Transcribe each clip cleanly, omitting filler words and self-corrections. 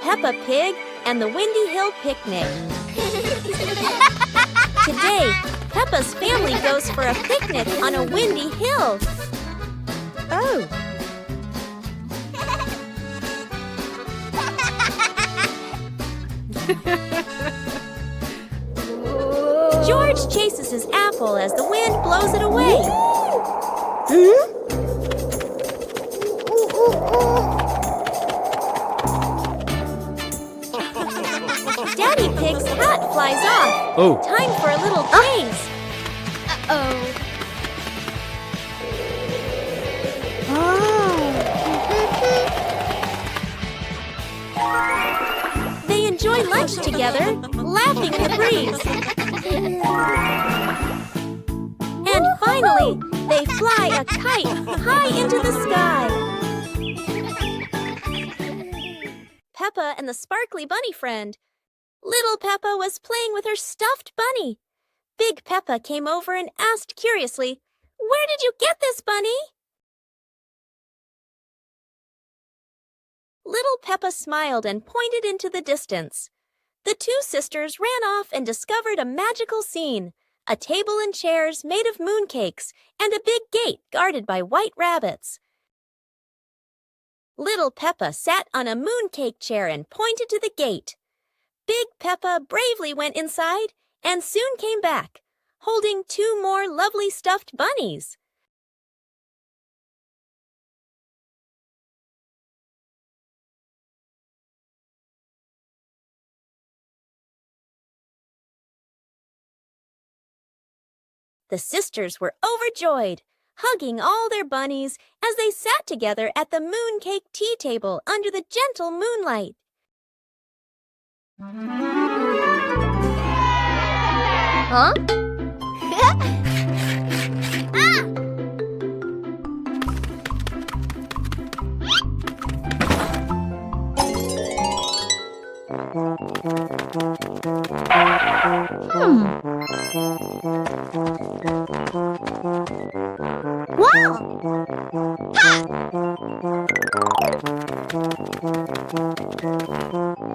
Peppa Pig and the Windy Hill Picnic. Today, Peppa's family goes for a picnic on a windy hill. Oh! George chases his apple as the wind blows it away. Daddy Pig's hat flies off. Oh. Time for a little chase. They enjoy lunch together, laughing in the breeze. And finally, they fly a kite high into the sky. Peppa and the sparkly bunny friend. Little Peppa was playing with her stuffed bunny. Big Peppa came over and asked curiously, "Where did you get this, bunny?" Little Peppa smiled and pointed into the distance. The two sisters ran off and discovered a magical scene, a table and chairs made of mooncakes and a big gate guarded by white rabbits. Little Peppa sat on a mooncake chair and pointed to the gate. Big Peppa bravely went inside and soon came back, holding two more lovely stuffed bunnies. The sisters were overjoyed, hugging all their bunnies as they sat together at the mooncake tea table under the gentle moonlight. Huh?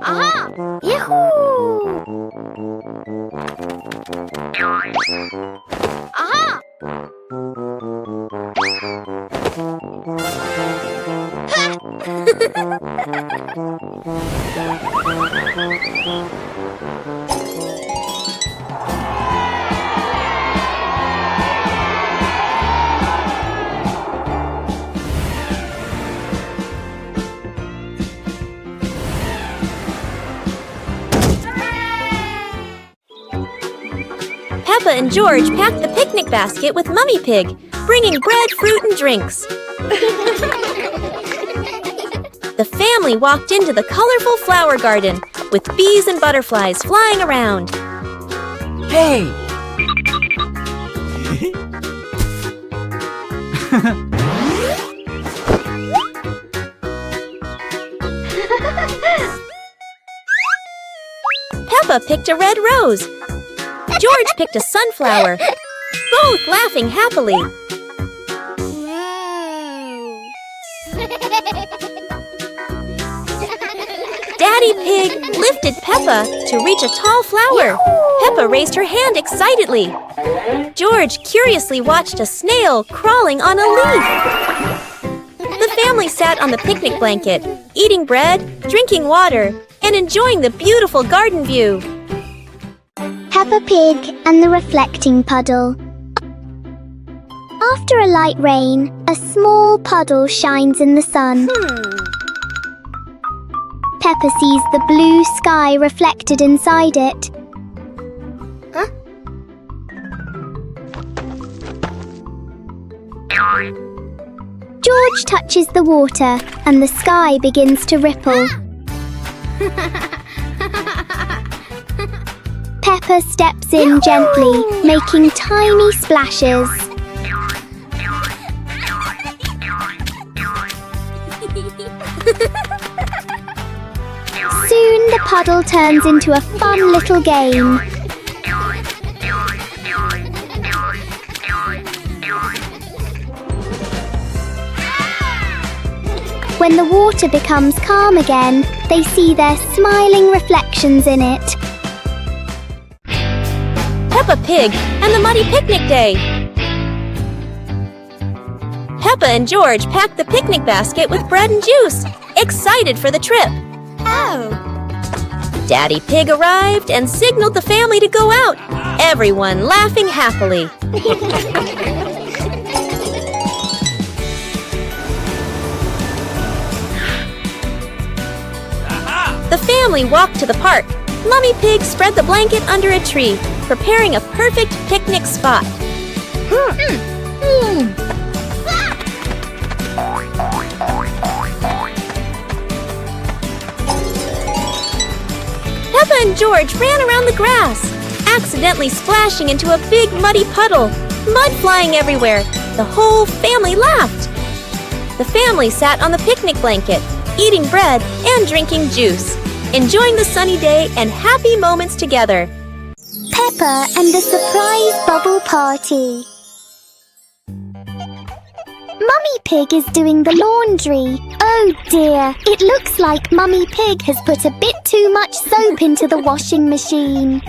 Aha! Yahoo! Aha! Peppa and George packed the picnic basket with Mummy Pig, bringing bread, fruit, and drinks. The family walked into the colorful flower garden with bees and butterflies flying around. Hey! Peppa picked a red rose. George picked a sunflower, both laughing happily. Daddy Pig lifted Peppa to reach a tall flower. Peppa raised her hand excitedly. George curiously watched a snail crawling on a leaf. The family sat on the picnic blanket, eating bread, drinking water, and enjoying the beautiful garden view. Peppa Pig and the reflecting puddle. After a light rain, a small puddle shines in the sun. Peppa sees the blue sky reflected inside it. George touches the water and the sky begins to ripple. Peppa steps in gently, making tiny splashes. Soon the puddle turns into a fun little game. When the water becomes calm again, they see their smiling reflections in it. Peppa Pig and the Muddy Picnic Day. Peppa and George packed the picnic basket with bread and juice, excited for the trip. Oh! Daddy Pig arrived and signaled the family to go out, everyone laughing happily. The family walked to the park. Mummy Pig spread the blanket under a tree, preparing a perfect picnic spot. Peppa and George ran around the grass, accidentally splashing into a big muddy puddle, mud flying everywhere. The whole family laughed. The family sat on the picnic blanket, eating bread and drinking juice, enjoying the sunny day and happy moments together. Peppa and the surprise bubble party. Mummy Pig is doing the laundry. Oh dear, it looks like Mummy Pig has put a bit too much soap into the washing machine.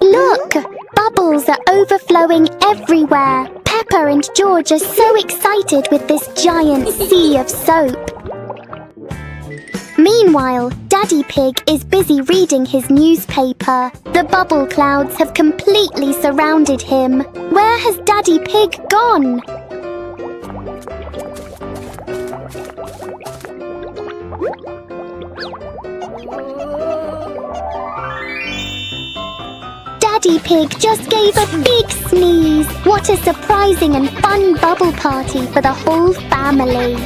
Look, bubbles are overflowing everywhere. Peppa and George are so excited with this giant sea of soap. Meanwhile, Daddy Pig is busy reading his newspaper. The bubble clouds have completely surrounded him. Where has Daddy Pig gone? Daddy Pig just gave a big sneeze. What a surprising and fun bubble party for the whole family.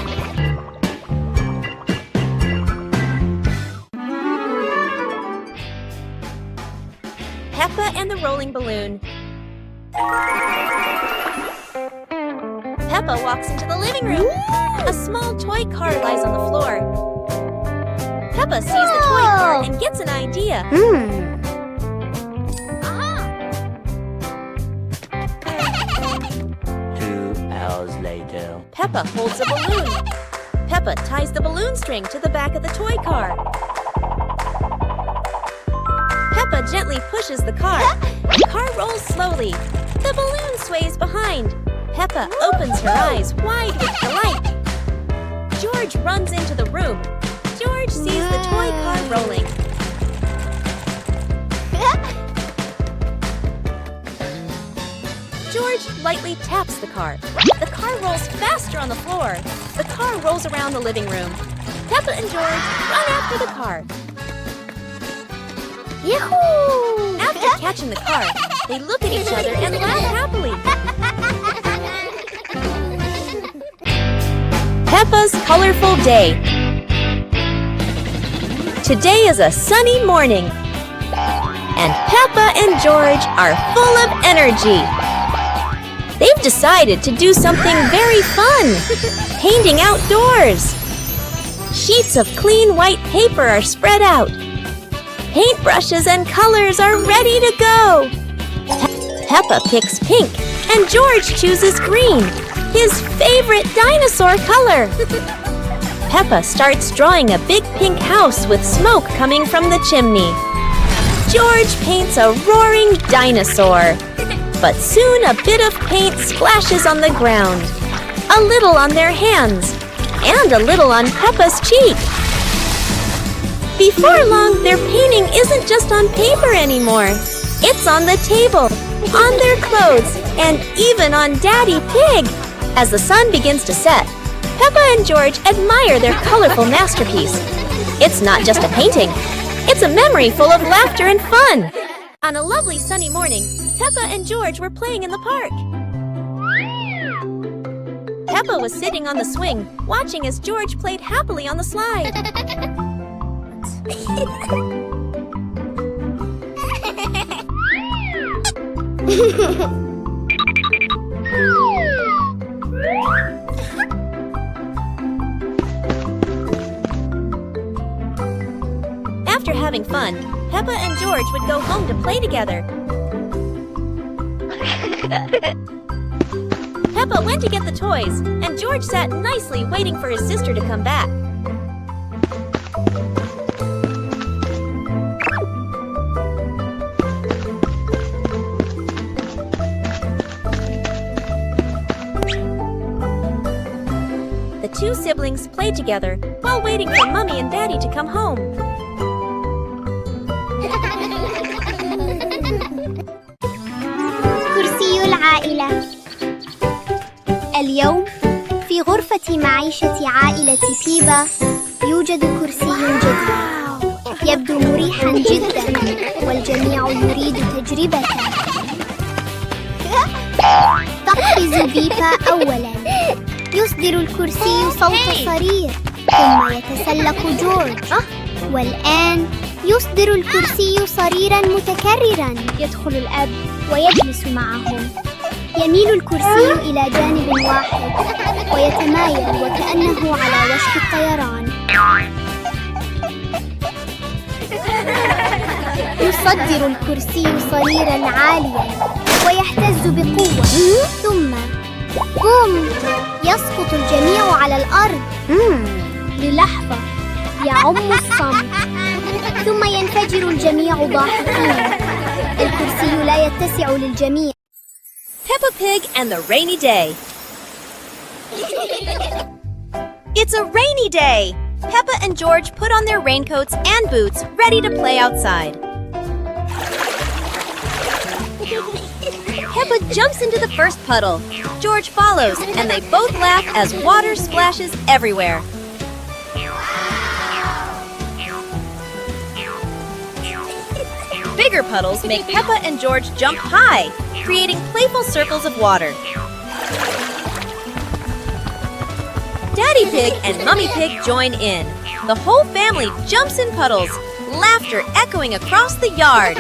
Peppa and the Rolling Balloon. Peppa walks into the living room. A small toy car lies on the floor. Peppa sees the toy car and gets an idea. 2 hours later. Peppa holds a balloon. Peppa ties the balloon string to the back of the toy car. Peppa gently pushes the car. The car rolls slowly. The balloon sways behind. Peppa opens her eyes wide with delight. George runs into the room. George sees the toy car rolling. George lightly taps the car. The car rolls faster on the floor. The car rolls around the living room. Peppa and George run after the car. Yahoo! After catching the car, they look at each other and laugh happily. Peppa's colorful day. Today is a sunny morning, and Peppa and George are full of energy. They've decided to do something very fun, painting outdoors. Sheets of clean white paper are spread out. Paintbrushes and colors are ready to go. Peppa picks pink, and George chooses green, his favorite dinosaur color. Peppa starts drawing a big pink house with smoke coming from the chimney. George paints a roaring dinosaur. But soon a bit of paint splashes on the ground. A little on their hands, and a little on Peppa's cheek. Before long, their painting isn't just on paper anymore. It's on the table, on their clothes, and even on Daddy Pig. As the sun begins to set, Peppa and George admire their colorful masterpiece. It's not just a painting. It's a memory full of laughter and fun. On a lovely sunny morning, Peppa and George were playing in the park. Peppa was sitting on the swing, watching as George played happily on the slide. having fun, Peppa and George would go home to play together. Peppa went to get the toys, and George sat nicely waiting for his sister to come back. The two siblings played together while waiting for Mommy and Daddy to come home. كرسي العائلة. اليوم في غرفة معيشة عائلة بيبا يوجد كرسي جديد. يبدو مريحا جدا والجميع يريد تجربته. تقفز بيبا أولا. يصدر الكرسي صوت صرير ثم يتسلق جورج. والآن يصدر الكرسي صريرا متكررا. يدخل الأب ويجلس معهم. يميل الكرسي إلى جانب واحد ويتمايل وكأنه على وشك الطيران. يصدر الكرسي صريرا عاليا ويهتز بقوة. ثم بوم! يسقط الجميع على الأرض. للحظة يعم الصمت ثم ينفجر الجميع ضاحكين. الكرسي لا يتسع للجميع. Peppa Pig and the Rainy Day. It's a rainy day! Peppa and George put on their raincoats and boots, ready to play outside. Peppa jumps into the first puddle. George follows, and they both laugh as water splashes everywhere. Bigger puddles make Peppa and George jump high, creating playful circles of water. Daddy Pig and Mummy Pig join in. The whole family jumps in puddles, laughter echoing across the yard.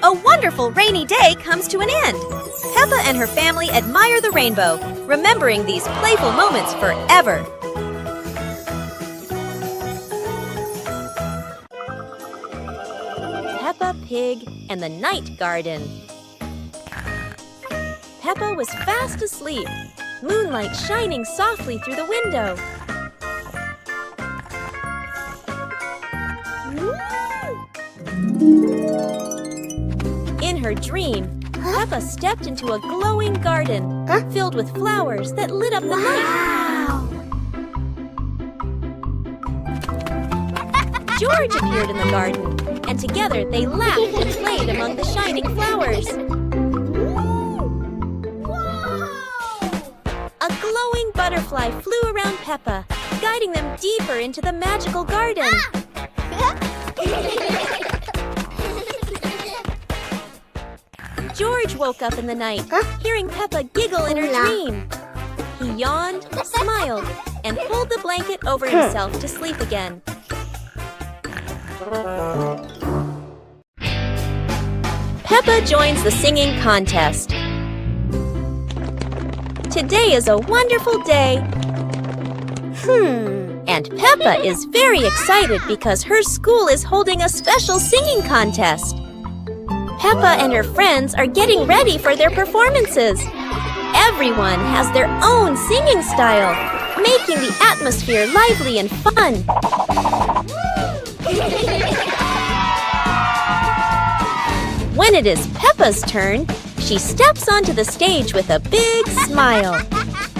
A wonderful rainy day comes to an end. Peppa and her family admire the rainbow, remembering these playful moments forever. Peppa Pig and the Night Garden. Peppa was fast asleep, moonlight shining softly through the window. In her dream, Peppa stepped into a glowing garden filled with flowers that lit up the night. George appeared in the garden, and together they laughed and played among the shining flowers. A glowing butterfly flew around Peppa, guiding them deeper into the magical garden. George woke up in the night, hearing Peppa giggle in her dream. He yawned, smiled, and pulled the blanket over himself to sleep again. Peppa joins the singing contest. Today is a wonderful day. And Peppa is very excited because her school is holding a special singing contest. Peppa and her friends are getting ready for their performances. Everyone has their own singing style, making the atmosphere lively and fun. When it is Peppa's turn, she steps onto the stage with a big smile.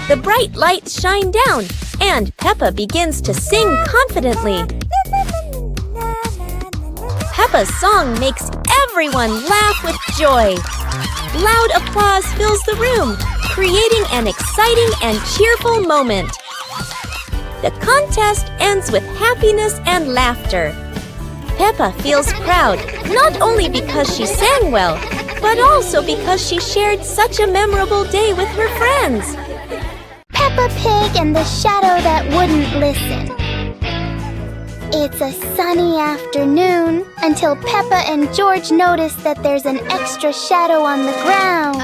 The bright lights shine down, and Peppa begins to sing confidently. Peppa's song makes everyone laugh with joy. Loud applause fills the room, creating an exciting and cheerful moment. The contest ends with happiness and laughter. Peppa feels proud not only because she sang well, but also because she shared such a memorable day with her friends. Peppa Pig and the shadow that wouldn't listen. It's a sunny afternoon until Peppa and George notice that there's an extra shadow on the ground.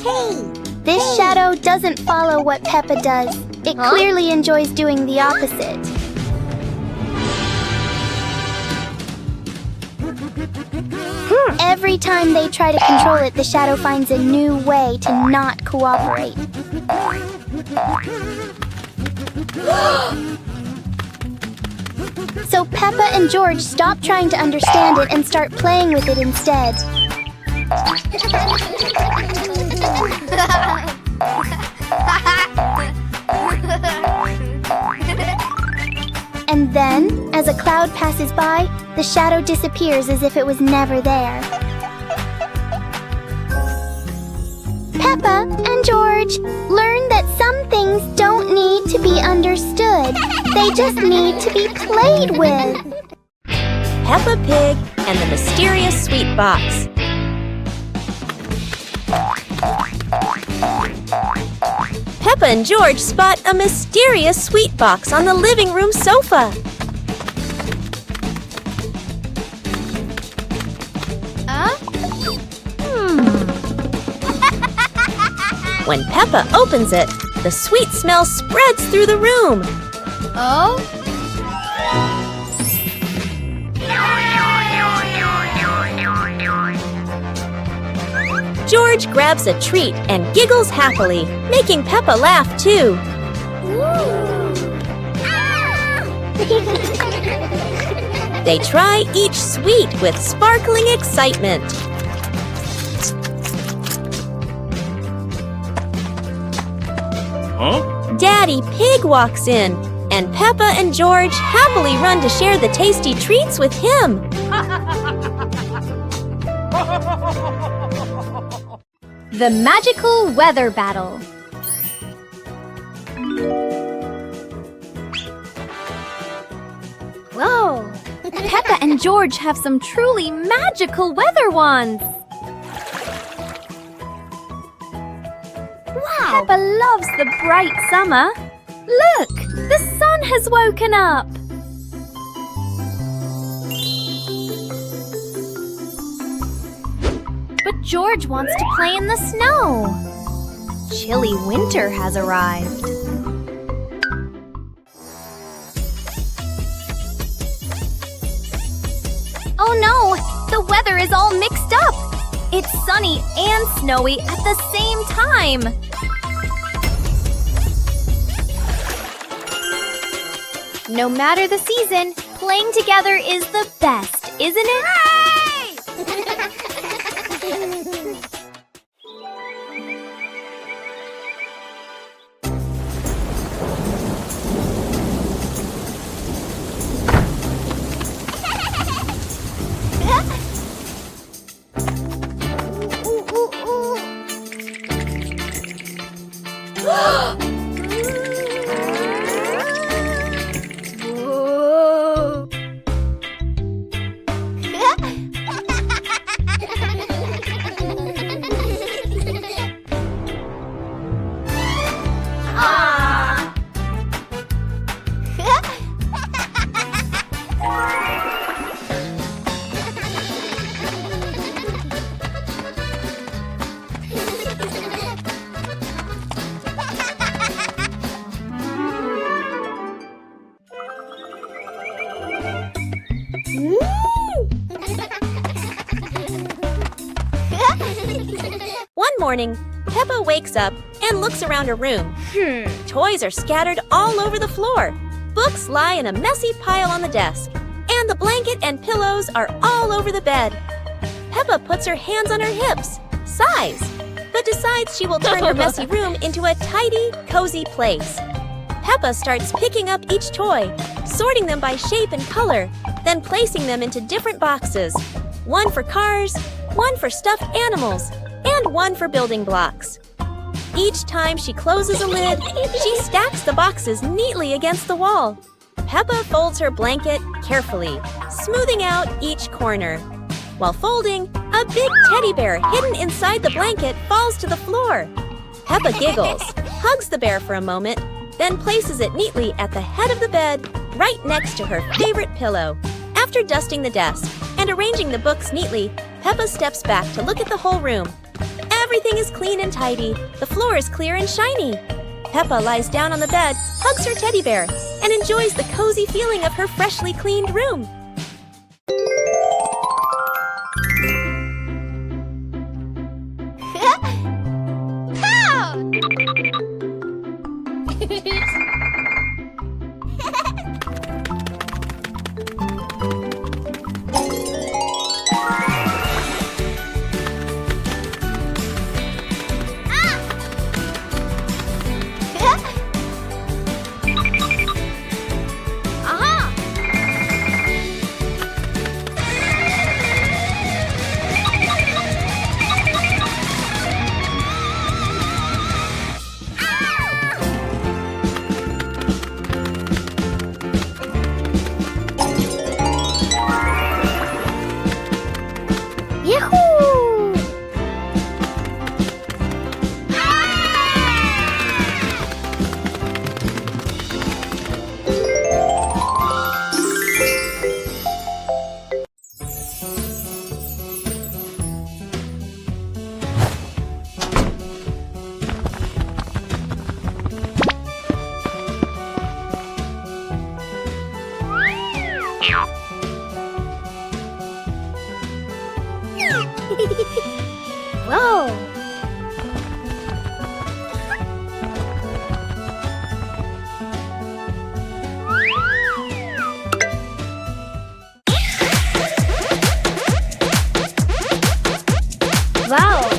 Hey, This shadow doesn't follow what Peppa does. It clearly enjoys doing the opposite. Every time they try to control it, the shadow finds a new way to not cooperate. So Peppa and George stop trying to understand it and start playing with it instead. And then, as a cloud passes by, the shadow disappears as if it was never there. Peppa and George learn that some things don't need to be understood. They just need to be played with. Peppa Pig and the Mysterious Sweet Box. Peppa and George spot a mysterious sweet box on the living room sofa. When Peppa opens it, the sweet smell spreads through the room. Oh? George grabs a treat and giggles happily, making Peppa laugh too. They try each sweet with sparkling excitement. Daddy Pig walks in, and Peppa and George happily run to share the tasty treats with him. The Magical Weather Battle. Whoa! Peppa and George have some truly magical weather wands. Wow! Peppa loves the bright summer. Look! The sun has woken up. But George wants to play in the snow. Chilly winter has arrived. Oh no! The weather is all mixed up! It's sunny and snowy at the same time! No matter the season, playing together is the best, isn't it? One morning, Peppa wakes up and looks around her room. Toys are scattered all over the floor. Books lie in a messy pile on the desk. And the blanket and pillows are all over the bed. Peppa puts her hands on her hips, sighs, but decides she will turn her messy room into a tidy, cozy place. Peppa starts picking up each toy, sorting them by shape and color, then placing them into different boxes. One for cars, one for stuffed animals, and one for building blocks. Each time she closes a lid, she stacks the boxes neatly against the wall. Peppa folds her blanket carefully, smoothing out each corner. While folding, a big teddy bear hidden inside the blanket falls to the floor. Peppa giggles, hugs the bear for a moment, then places it neatly at the head of the bed, right next to her favorite pillow. After dusting the desk and arranging the books neatly, Peppa steps back to look at the whole room. Everything is clean and tidy. The floor is clear and shiny. Peppa lies down on the bed, hugs her teddy bear, and enjoys the cozy feeling of her freshly cleaned room. Whoa! Wow!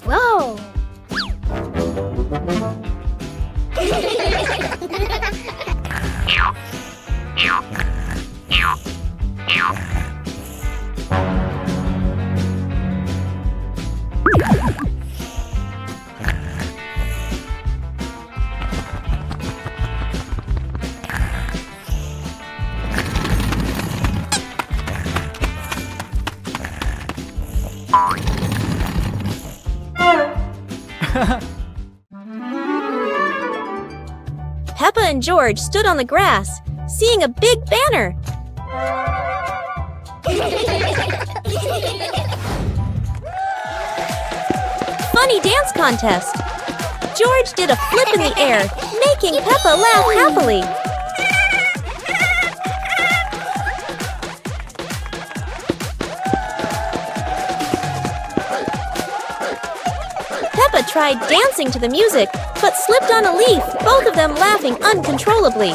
Whoa! Peppa and George stood on the grass, seeing a big banner. Funny dance contest. George did a flip in the air, making Peppa laugh happily. Peppa tried dancing to the music, but slipped on a leaf, both of them laughing uncontrollably.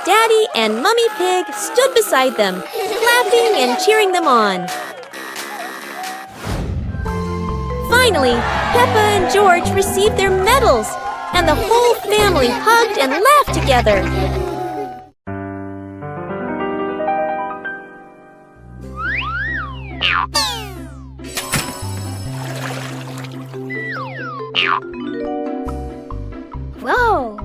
Daddy and Mummy Pig stood beside them, clapping and cheering them on. Finally, Peppa and George received their medals, and the whole family hugged and laughed together. Whoa!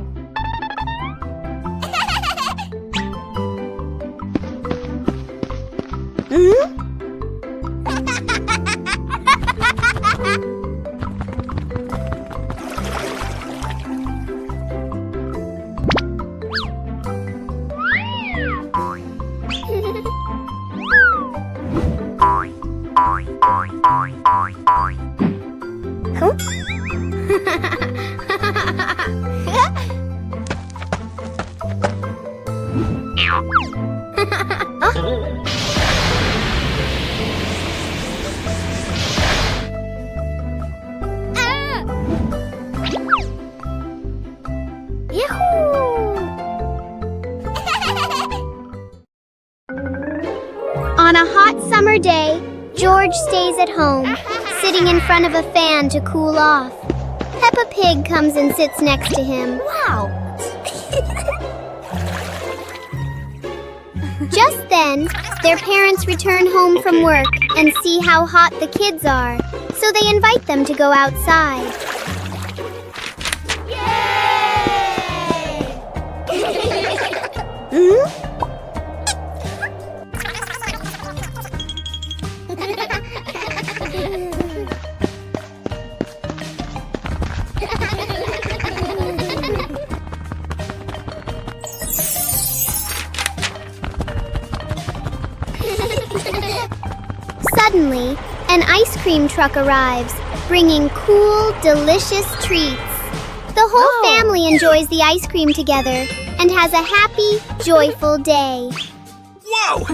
On a hot summer day, George stays at home, sitting in front of a fan to cool off. Peppa Pig comes and sits next to him. Wow! Just then, their parents return home from work and see how hot the kids are, so they invite them to go outside. Suddenly, an ice cream truck arrives, bringing cool, delicious treats. The whole family enjoys the ice cream together and has a happy, joyful day. Whoa!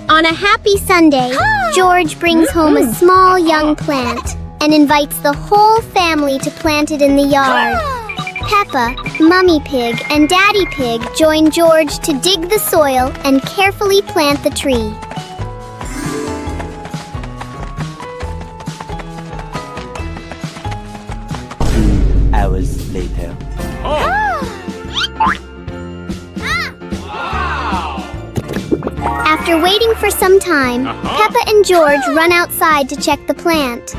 On a happy Sunday, George brings home a small young plant and invites the whole family to plant it in the yard. Peppa, Mummy Pig, and Daddy Pig join George to dig the soil and carefully plant the tree. 2 hours later. After waiting for some time, Peppa and George run outside to check the plant.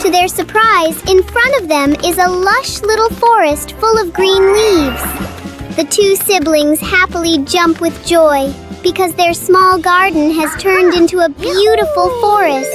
To their surprise, in front of them is a lush little forest full of green leaves. The two siblings happily jump with joy because their small garden has turned into a beautiful forest.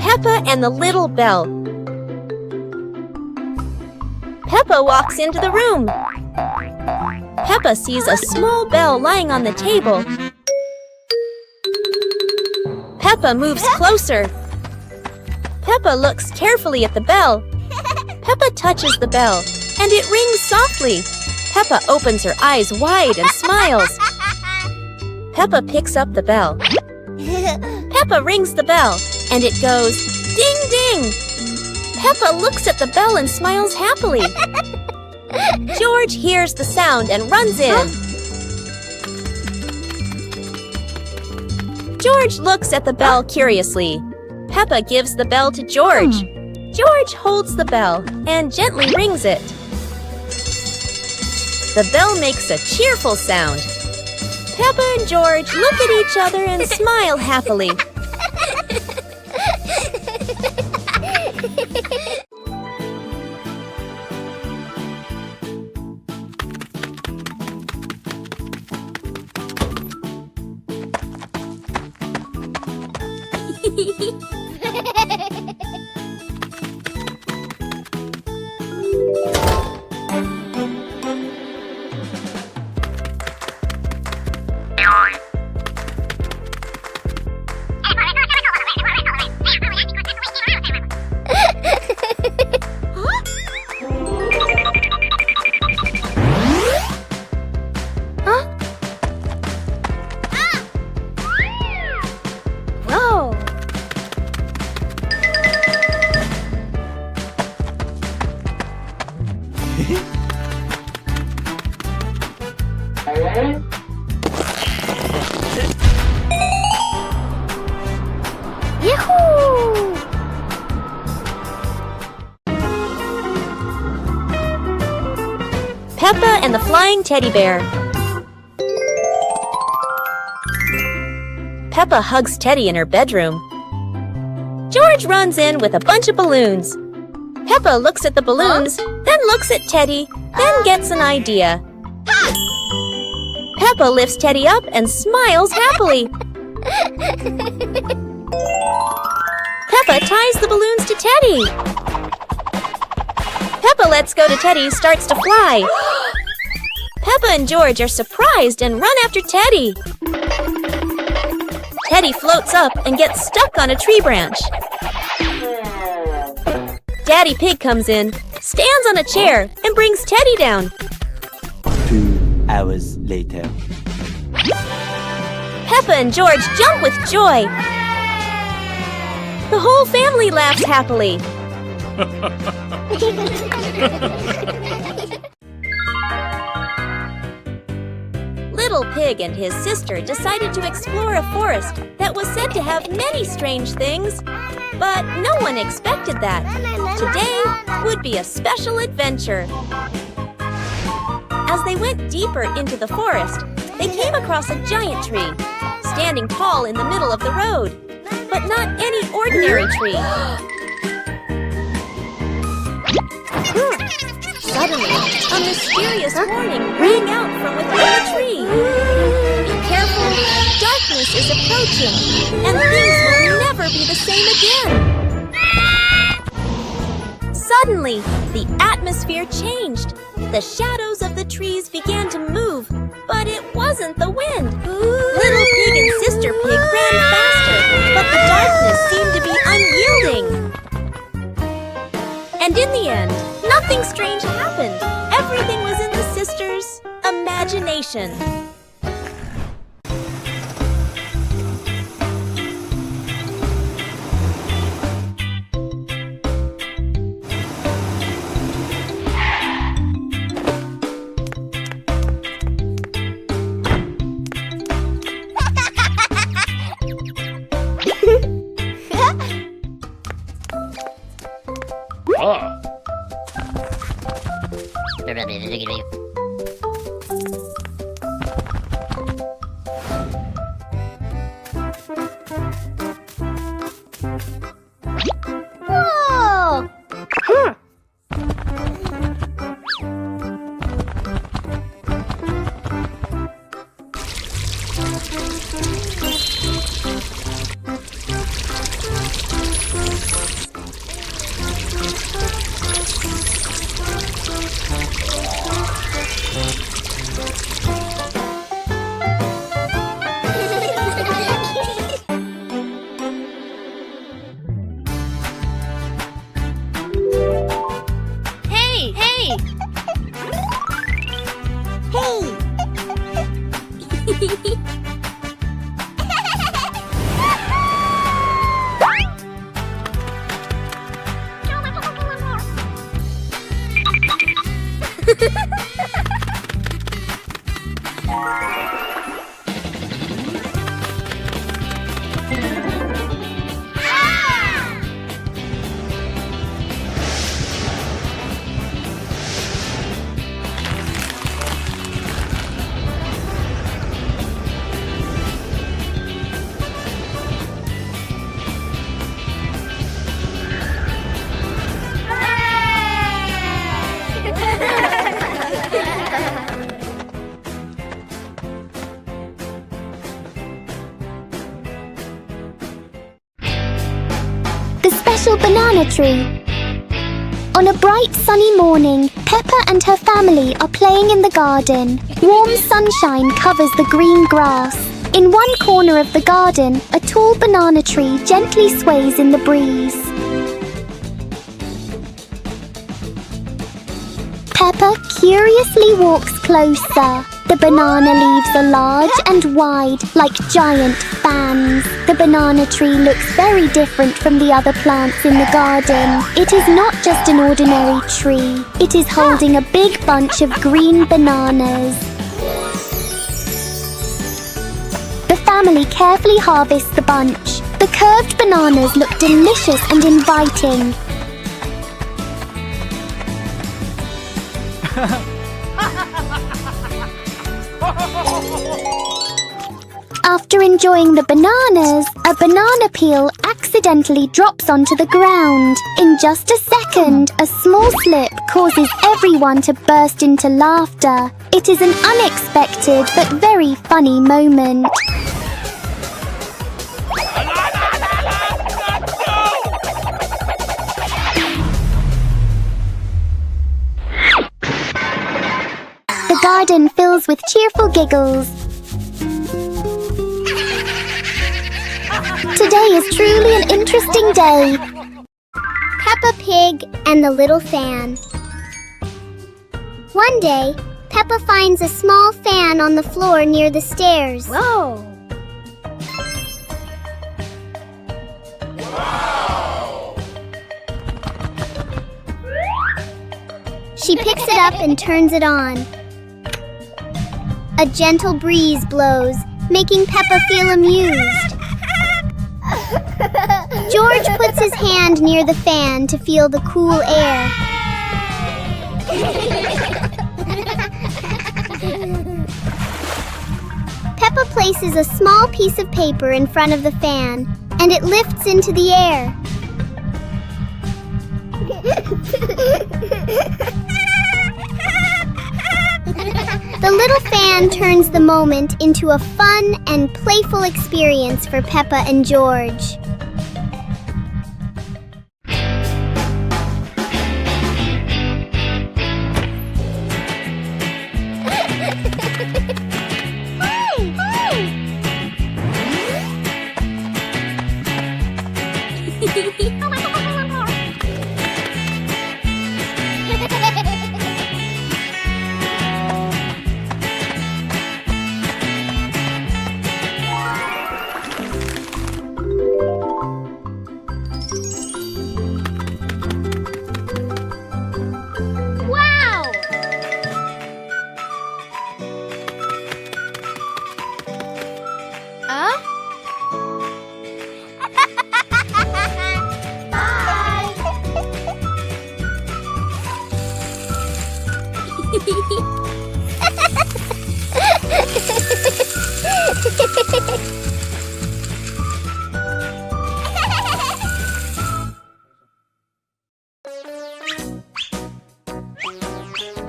Peppa and the Little Bell. Peppa walks into the room. Peppa sees a small bell lying on the table. Peppa moves closer. Peppa looks carefully at the bell. Peppa touches the bell, and it rings softly. Peppa opens her eyes wide and smiles. Peppa picks up the bell. Peppa rings the bell, and it goes ding ding. Peppa looks at the bell and smiles happily. George hears the sound and runs in. George looks at the bell curiously. Peppa gives the bell to George. George holds the bell and gently rings it. The bell makes a cheerful sound. Peppa and George look at each other and smile happily. Whoa! Yahoo! Peppa and the Flying Teddy Bear. Peppa hugs Teddy in her bedroom. George runs in with a bunch of balloons. Peppa looks at the balloons, then looks at Teddy, then gets an idea. Peppa lifts Teddy up and smiles happily. Peppa ties the balloons to Teddy. Peppa lets go to Teddy, starts to fly. Peppa and George are surprised and run after Teddy. Teddy floats up and gets stuck on a tree branch. Daddy Pig comes in, stands on a chair, and brings Teddy down. 2 hours later. Peppa and George jump with joy. The whole family laughs happily. Little Pig and his sister decided to explore a forest that was said to have many strange things, but no one expected that. Today would be a special adventure. As they went deeper into the forest, they came across a giant tree, standing tall in the middle of the road, but not any ordinary tree. Suddenly, a mysterious warning rang out from within the tree. Be careful, darkness is approaching, and things will never be the same again. Suddenly, the atmosphere changed. The shadows of the trees began to move, but it wasn't the wind. Little Pig and Sister Pig ran faster, but the darkness seemed to be unyielding. And in the end, nothing strange happened. Everything was in the sisters' imagination. Whoa! Hey! Hey! special banana tree. On a bright sunny morning, Peppa and her family are playing in the garden. Warm sunshine covers the green grass. In one corner of the garden, a tall banana tree gently sways in the breeze. Peppa curiously walks closer. The banana leaves are large and wide, like giant fans. The banana tree looks very different from the other plants in the garden. It is not just an ordinary tree. It is holding a big bunch of green bananas. The family carefully harvests the bunch. The curved bananas look delicious and inviting. After enjoying the bananas, a banana peel accidentally drops onto the ground. In just a second, a small slip causes everyone to burst into laughter. It is an unexpected but very funny moment. The garden fills with cheerful giggles. Today is truly an interesting day. Peppa Pig and the Little Fan. One day, Peppa finds a small fan on the floor near the stairs. Whoa! She picks it up and turns it on. A gentle breeze blows, making Peppa feel amused. George puts his hand near the fan to feel the cool air. Peppa places a small piece of paper in front of the fan, and it lifts into the air. The little fan turns the moment into a fun and playful experience for Peppa and George.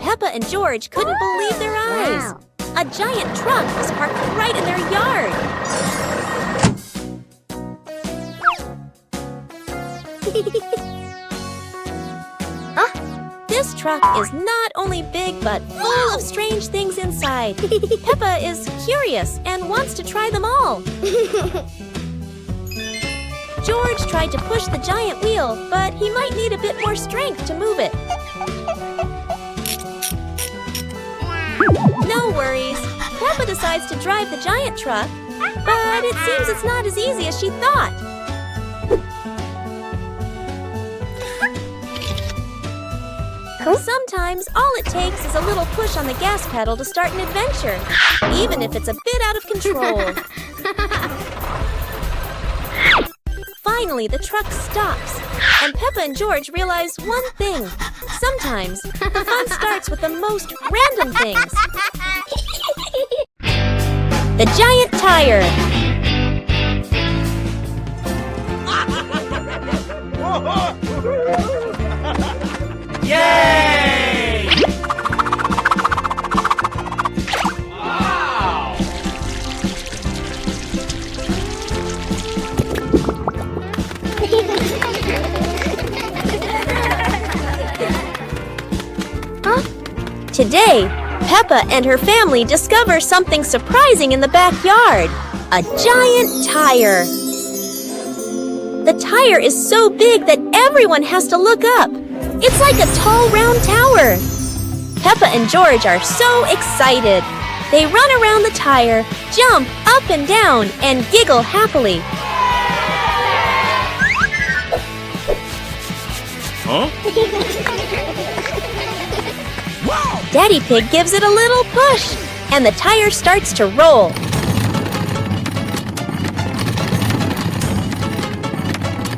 Peppa and George couldn't believe their eyes. Wow. A giant truck was parked right in their yard. This truck is not only big but full of strange things inside. Peppa is curious and wants to try them all. George tried to push the giant wheel, but he might need a bit more strength to move it. No worries. Peppa decides to drive the giant truck, but it seems it's not as easy as she thought. Sometimes all it takes is a little push on the gas pedal to start an adventure, even if it's a bit out of control. Finally, the truck stops, and Peppa and George realize one thing. Sometimes the fun starts with the most random things. The giant tire. Yay! Wow! Today, Peppa and her family discover something surprising in the backyard. A giant tire. The tire is so big that everyone has to look up. It's like a tall, round tower. Peppa and George are so excited. They run around the tire, jump up and down, and giggle happily. Huh? Daddy Pig gives it a little push, and the tire starts to roll.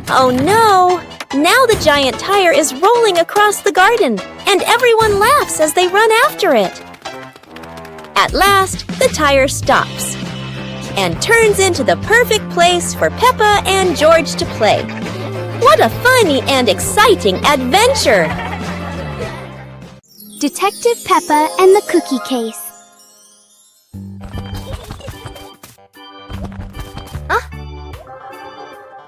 Oh no! Now the giant tire is rolling across the garden, and everyone laughs as they run after it. At last, the tire stops and turns into the perfect place for Peppa and George to play. What a funny and exciting adventure! Detective Peppa and the Cookie Case.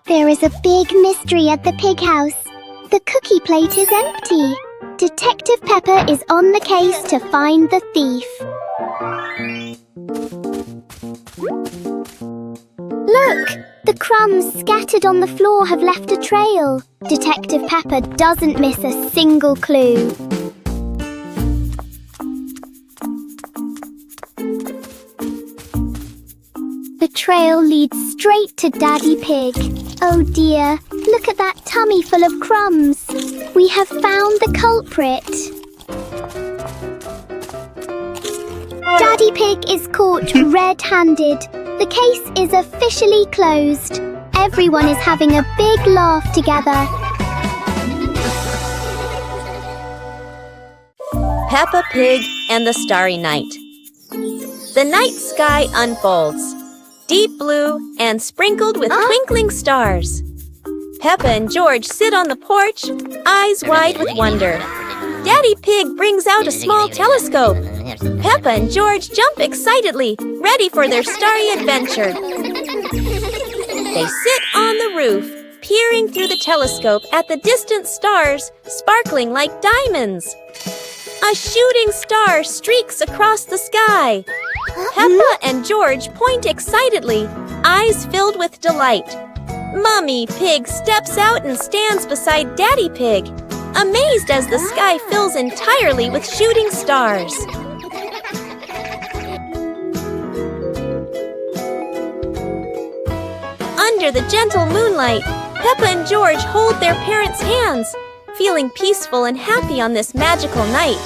There is a big mystery at the pig house. The cookie plate is empty. Detective Peppa is on the case to find the thief. Look! The crumbs scattered on the floor have left a trail. Detective Peppa doesn't miss a single clue. The trail leads straight to Daddy Pig. Oh dear, look at that tummy full of crumbs. We have found the culprit. Daddy Pig is caught red-handed. The case is officially closed. Everyone is having a big laugh together. Peppa Pig and the Starry Night. The night sky unfolds, deep blue and sprinkled with twinkling stars. Peppa and George sit on the porch, eyes wide with wonder. Daddy Pig brings out a small telescope. Peppa and George jump excitedly, ready for their starry adventure. They sit on the roof, peering through the telescope at the distant stars, sparkling like diamonds. A shooting star streaks across the sky. Peppa and George point excitedly, eyes filled with delight. Mummy Pig steps out and stands beside Daddy Pig, amazed as the sky fills entirely with shooting stars. Under the gentle moonlight, Peppa and George hold their parents' hands, feeling peaceful and happy on this magical night.